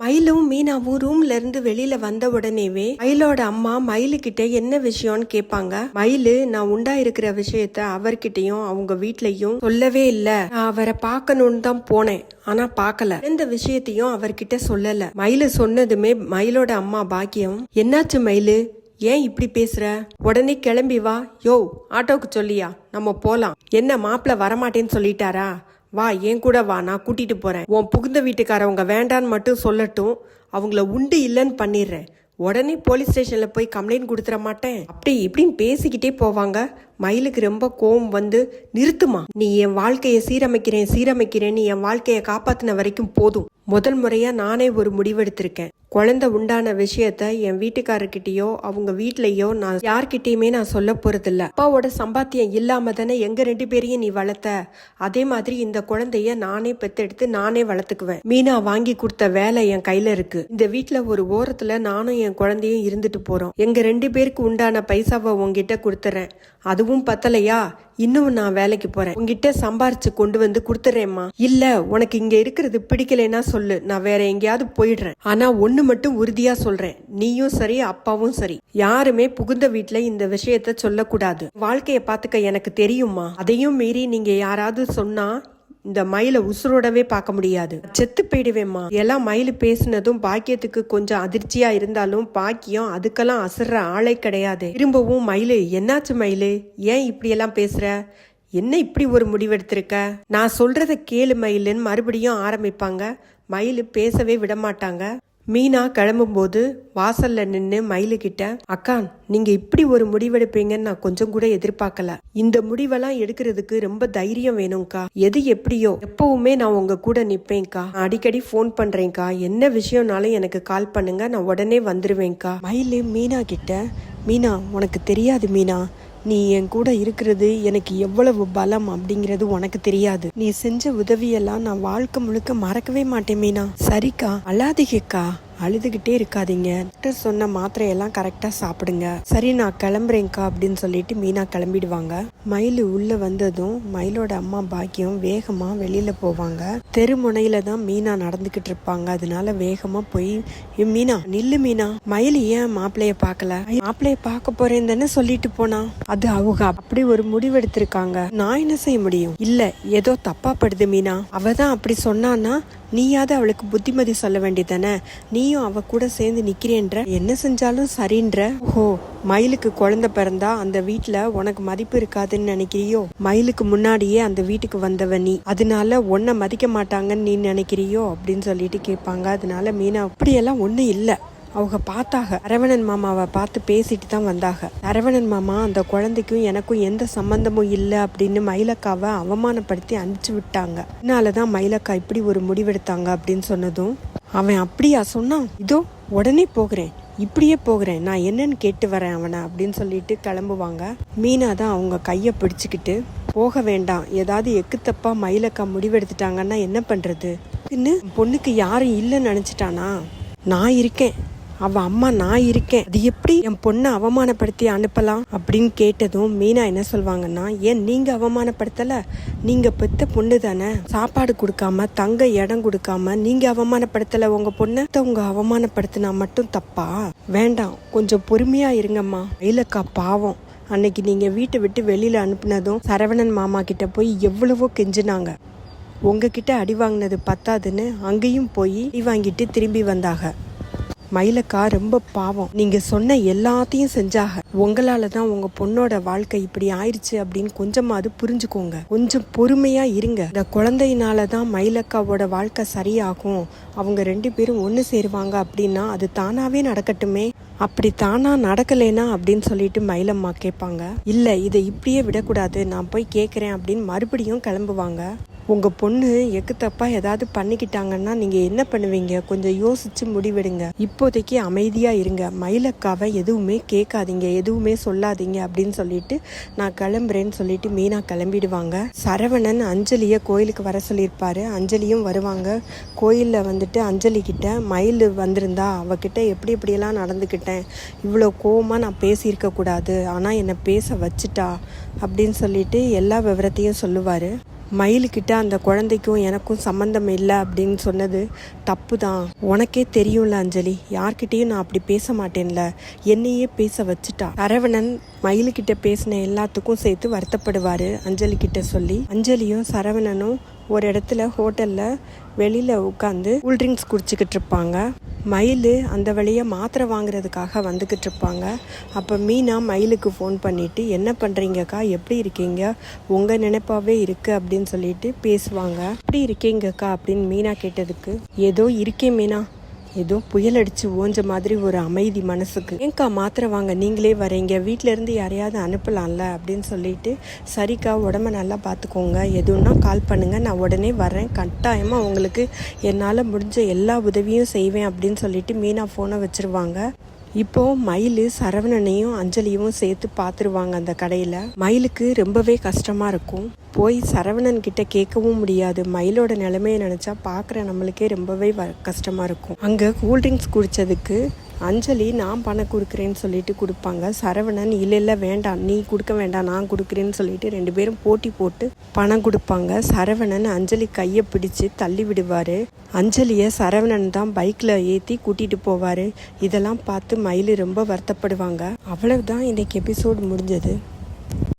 மயிலும் மீனாவும் ரூம்ல இருந்து வெளியில வந்த உடனேவே மயிலோட அம்மா மயிலு கிட்ட என்ன விஷயம்னு கேட்பாங்க. மயிலு நான் உண்டா இருக்கிற விஷயத்த அவர்கிட்டயும் அவங்க வீட்லயும் சொல்லவே இல்ல. நான் அவரை பார்க்கணும்னு தான் போனேன், ஆனா பார்க்கல. எந்த விஷயத்தையும் அவர்கிட்ட சொல்லல. மயிலு சொன்னதுமே மயிலோட அம்மா பாக்கியம், என்னாச்சு மயிலு, ஏன் இப்படி பேசுற? உடனே கிளம்பி வா. யோ, ஆட்டோக்கு சொல்லியா, நம்ம போலாம். என்ன மாப்பிள்ள வரமாட்டேன்னு சொல்லிட்டாரா? வா, ஏன் கூட வா, நான் கூட்டிட்டு போறேன். உன் புகுந்த வீட்டுக்காரவங்க வேண்டான்னு மட்டும் சொல்லட்டும், அவங்கள உண்டு இல்லைன்னு பண்ணிடுறேன். உடனே போலீஸ் ஸ்டேஷன்ல போய் கம்ப்ளைண்ட் கொடுத்துட மாட்டேன். அப்படி இப்படின்னு பேசிக்கிட்டே போவாங்க. மயிலுக்கு ரொம்ப கோவம் வந்து, நிறுத்துமா, நீ என் வாழ்க்கையை சீரமைக்கிறேன்னு என் வாழ்க்கையை காப்பாத்தின வரைக்கும் போதும். முதல் முறையா நானே ஒரு முடிவெடுத்திருக்கேன். குழந்தை உண்டான விஷயத்த என் வீட்டுக்காரர்கிட்டயோ அவங்க வீட்லயோ நான் யார்கிட்டயுமே நான் சொல்ல போறதில்ல. அப்பாவோட சம்பாத்தியம் இல்லாம தானே எங்க 2 பேரையும் நீ வளர்த்த. அதே மாதிரி இந்த குழந்தைய நானே பெத்தெடுத்து நானே வளர்த்துக்குவேன். மீனா வாங்கி கொடுத்த வேலை என் கையில இருக்கு. இந்த வீட்டுல ஒரு ஓரத்துல நானும் என் குழந்தையும் இருந்துட்டு போறோம். எங்க 2 பேருக்கு உண்டான பைசாவை உங்ககிட்ட கொடுத்துறேன். அதுவும் பத்தலையா, இன்னும் நான் வேலைக்கு போறேன். உங்ககிட்ட சம்பாரிச்சு கொண்டு வந்து கொடுத்துறேம்மா. இல்ல உனக்கு இங்க இருக்கிறது பிடிக்கலைன்னா சொல்லு, நான் வேற எங்கேயாவது போயிடுறேன். ஆனா ஒண்ணு மட்டும் உறுதியா சொல்றேன், நீயும் சரி அப்பாவும் சரி, யாருமே புகுந்த வீட்டுல இந்த விஷயத்த சொல்லக்கூடாது. வாழ்க்கைய பாத்துக்க எனக்கு தெரியுமா. அதையும் மீறி நீங்க யாராவது சொன்னா இந்த மயில உசுரோடவே பார்க்க முடியாது, செத்து போயிடுவேம்மா. எல்லாம் மயிலு பேசினதும் பாக்கியத்துக்கு கொஞ்சம் அதிர்ச்சியா இருந்தாலும் பாக்கியம் அதுக்கெல்லாம் அசர்ற ஆளே கிடையாது. திரும்பவும் மயிலு, என்னாச்சு மயிலு, ஏன் இப்படி எல்லாம் பேசுற, என்ன இப்படி ஒரு முடிவெடுத்திருக்க, நான் சொல்றத கேளு மயிலுன்னு மறுபடியும் ஆரம்பிப்பாங்க. மயிலு பேசவே விட மாட்டாங்க. மீனா கிளம்பும்போது வாசல்ல நின்று மயிலு கிட்ட, அக்கா நீங்க இப்படி ஒரு முடிவெடுப்பீங்கன்னு நான் கொஞ்சம் கூட எதிர்பார்க்கல. இந்த முடிவெல்லாம் எடுக்கிறதுக்கு ரொம்ப தைரியம் வேணும்க்கா. எது எப்படியோ எப்பவுமே நான் உங்க கூட நிப்பேன்க்கா. அடிக்கடி போன் பண்றேன்க்கா. என்ன விஷயம்னாலும் எனக்கு கால் பண்ணுங்க, நான் உடனே வந்துருவேன்க்கா. மயிலு மீனா கிட்ட, மீனா உனக்கு தெரியாது மீனா, நீ என் கூட இருக்கிறது எனக்கு எவ்வளவு பலம் அப்படிங்கிறது உனக்கு தெரியாது. நீ செஞ்ச உதவியெல்லாம் நான் வாழ்க்கை முழுக்க மறக்கவே மாட்டேன் மீனா. சரிக்கா, அழாதீங்கக்கா, அழுதுகிட்டே இருக்காதீங்க. டாக்டர் சொன்ன மாத்திரையெல்லாம் கரெக்டா சாப்பிடுங்க. சரி நான் கிளம்புறேன்க்கா அப்படின்னு சொல்லிட்டு மீனா கிளம்பிடுவாங்க. மயிலு உள்ள வந்ததும் மயிலோட அம்மா பாக்கியம் வேகமா வெளியில போவாங்க. தெருமுனையில தான் மீனா நடந்துகிட்டு இருப்பாங்க. அதனால வேகமா போய், மீனா நில்லு மீனா, மயிலு ஏன் மாப்பிள்ளைய பாக்கல, மாப்பிள்ளைய பார்க்க போறேன்னு தானே சொல்லிட்டு போனா. அது அவங்க அப்படி ஒரு முடிவெடுத்திருக்காங்க, நான் என்ன செய்ய முடியும். இல்ல ஏதோ தப்பா படுது மீனா, அவதான் அப்படி சொன்னான்னா நீயாவது அவளுக்கு புத்திமதி சொல்ல வேண்டியதானே. நீயும் அவ கூட சேர்ந்து நிக்கிறேன்ற, என்ன செஞ்சாலும் சரின்ற. ஓஹோ, மயிலுக்கு குழந்தை பிறந்தா அந்த வீட்டுல உனக்கு மதிப்பு இருக்காதுன்னு நினைக்கிறியோ. மயிலுக்கு முன்னாடியே அந்த வீட்டுக்கு வந்தவ நீ, அதனால உன்னை மதிக்க மாட்டாங்கன்னு நீ நினைக்கிறியோ அப்படின்னு சொல்லிட்டு கேட்பாங்க. அதனால மீனா, அப்படியெல்லாம் ஒண்ணும் இல்ல, அவங்க பார்த்தாக, அரவணன் மாமாவை பார்த்து பேசிட்டு தான் வந்தாக. அரவணன் மாமா அந்த குழந்தைக்கும் எனக்கும் எந்த சம்பந்தமும் இல்லை அப்படின்னு மயிலக்காவை அவமானப்படுத்தி அனுப்பிச்சு விட்டாங்க. அதனாலதான் மயிலக்கா இப்படி ஒரு முடிவெடுத்தாங்க அப்படின்னு சொன்னதும், அவன் அப்படியா சொன்னான், இதோ உடனே போகிறேன், இப்படியே போகிறேன், நான் என்னன்னு கேட்டு வரேன் அவனை அப்படின்னு சொல்லிட்டு கிளம்புவாங்க. மீனா தான் அவங்க கையை பிடிச்சுக்கிட்டு, போக வேண்டாம், ஏதாவது எக்கு தப்பா மயிலக்கா முடிவெடுத்துட்டாங்கன்னா என்ன பண்றது, பொண்ணுக்கு யாரும் இல்லைன்னு நினைச்சிட்டானா, நான் இருக்கேன், அவ அம்மா நான் இருக்கேன், அது எப்படி என் பொண்ணை அவமானப்படுத்தி அனுப்பலாம் அப்படின்னு கேட்டதும் மீனா என்ன சொல்வாங்கன்னா, ஏன் நீங்க அவமானப்படுத்தல, நீங்க பெத்த பொண்ணு தானே, சாப்பாடு கொடுக்காம தங்க இடம் கொடுக்காம நீங்க அவமானப்படுத்தல உங்க பொண்ணை, உங்க அவமானப்படுத்தினா மட்டும் தப்பா, வேண்டாம் கொஞ்சம் பொறுமையா இருங்கம்மா. மயிலக்கா பாவம், அன்னைக்கு நீங்க வீட்டை விட்டு வெளியில அனுப்புனதும் சரவணன் மாமா கிட்ட போய் எவ்வளவோ கெஞ்சினாங்க. உங்ககிட்ட அடி வாங்கினது பத்தாதுன்னு அங்கேயும் போய் அடி வாங்கிட்டு திரும்பி வந்தாக. மயிலக்கா ரொம்ப பாவம், நீங்க சொன்ன எல்லாத்தையும் செஞ்சாக. உங்களால தான் உங்க பொண்ணோட வாழ்க்கை இப்படி ஆயிடுச்சு அப்படின்னு கொஞ்சமாவது புரிஞ்சுக்கோங்க, கொஞ்சம் பொறுமையா இருங்க. இந்த குழந்தையினால தான் மயிலக்காவோட வாழ்க்கை சரியாகும், அவங்க 2 பேரும் ஒன்று சேருவாங்க அப்படின்னா அது தானாவே நடக்கட்டுமே. அப்படி தானா நடக்கலைனா அப்படின்னு சொல்லிட்டு மயிலம்மா கேட்பாங்க. இல்ல இதை இப்படியே விடக்கூடாது, நான் போய் கேட்குறேன் அப்படின்னு மறுபடியும் கிளம்புவாங்க. உங்க பொண்ணு எக்கு தப்பா ஏதாவது பண்ணிக்கிட்டாங்கன்னா நீங்க என்ன பண்ணுவீங்க, கொஞ்சம் யோசிச்சு முடிவெடுங்க. இப்போதைக்கு அமைதியா இருங்க, மயிலக்காவை எதுவுமே கேட்காதீங்க, எதுவுமே சொல்லாதீங்க அப்படின்னு சொல்லிட்டு நான் கிளம்புறேன்னு சொல்லிட்டு மீனா கிளம்பிடுவாங்க. சரவணன் அஞ்சலியை கோயிலுக்கு வர சொல்லியிருப்பாரு. அஞ்சலியும் வருவாங்க. கோயிலில் வந்துட்டு அஞ்சலி கிட்ட, மயில் வந்திருந்தா அவகிட்ட எப்படி எப்படியெல்லாம் நடந்துக்கிட்டேன், இவ்வளோ கோவமாக நான் பேசியிருக்க கூடாது, ஆனால் என்னை பேச வச்சுட்டா அப்படின்னு சொல்லிட்டு எல்லா விவரத்தையும் சொல்லுவார். மயிலுக்கிட்ட அந்த குழந்தைக்கும் எனக்கும் சம்மந்தம் இல்லை அப்படின்னு சொன்னது தப்பு தான். உனக்கே தெரியும்ல அஞ்சலி, யார்கிட்டயும் நான் அப்படி பேச மாட்டேன்ல, என்னையே பேச வச்சுட்டா. சரவணன் மயிலுக்கிட்ட பேசின எல்லாத்துக்கும் சேர்த்து வருத்தப்படுவார் அஞ்சலி கிட்ட சொல்லி. அஞ்சலியும் சரவணனும் ஒரு இடத்துல ஹோட்டலில் வெளியில் உட்காந்து கூல்ட்ரிங்க்ஸ் குடிச்சிக்கிட்டு இருப்பாங்க. மயில் அந்த வழியாக மாத்திரை வாங்குறதுக்காக வந்துக்கிட்டு இருப்பாங்க. அப்போ மீனா மயிலுக்கு ஃபோன் பண்ணிவிட்டு, என்ன பண்ணுறீங்கக்கா, எப்படி இருக்கீங்க, உங்கள் நினைப்பாவே இருக்குது அப்படின்னு சொல்லிட்டு பேசுவாங்க. எப்படி இருக்கீங்கக்கா அப்படின்னு மீனா கேட்டதுக்கு, ஏதோ இருக்கேன் மீனா, ஏதோ புயல் அடிச்சு ஓஞ்ச மாதிரி ஒரு அமைதி மனசுக்கு. ஏங்கா மாத்திரை வாங்க நீங்களே வரீங்க, வீட்டில இருந்து யாரையாவது அனுப்பலாம்ல அப்படின்னு சொல்லிட்டு, சரிக்கா உடம்ப நல்லா பார்த்துக்கோங்க, எதுன்னா கால் பண்ணுங்க, நான் உடனே வரேன், கட்டாயமாக உங்களுக்கு என்னால் முடிஞ்ச எல்லா உதவியும் செய்வேன் அப்படின்னு சொல்லிட்டு மீனா ஃபோனை வச்சிருவாங்க. இப்போ மயில் சரவணனையும் அஞ்சலியும் சேர்த்து பார்த்துருவாங்க அந்த கடையில். மயிலுக்கு ரொம்பவே கஷ்டமாக இருக்கும். போய் சரவணன் கிட்ட கேட்கவும் முடியாது. மயிலோட நிலைமையை நினச்சா பார்க்குற நம்மளுக்கே ரொம்பவே கஷ்டமாக இருக்கும். அங்கே கூல்ட்ரிங்க்ஸ் குடித்ததுக்கு அஞ்சலி நான் பணம் கொடுக்குறேன்னு சொல்லிட்டு கொடுப்பாங்க. சரவணன் இல்லை வேண்டாம், நீ கொடுக்க வேண்டாம், நான் கொடுக்குறேன்னு சொல்லிட்டு 2 பேரும் போட்டி போட்டு பணம் கொடுப்பாங்க. சரவணன் அஞ்சலி கையை பிடிச்சு தள்ளி விடுவார். அஞ்சலியை சரவணன் தான் பைக்கில் ஏற்றி கூட்டிகிட்டு போவார். இதெல்லாம் பார்த்து மயில் ரொம்ப வருத்தப்படுவாங்க. அவ்வளவுதான் இன்னைக்கு எபிசோடு முடிஞ்சது.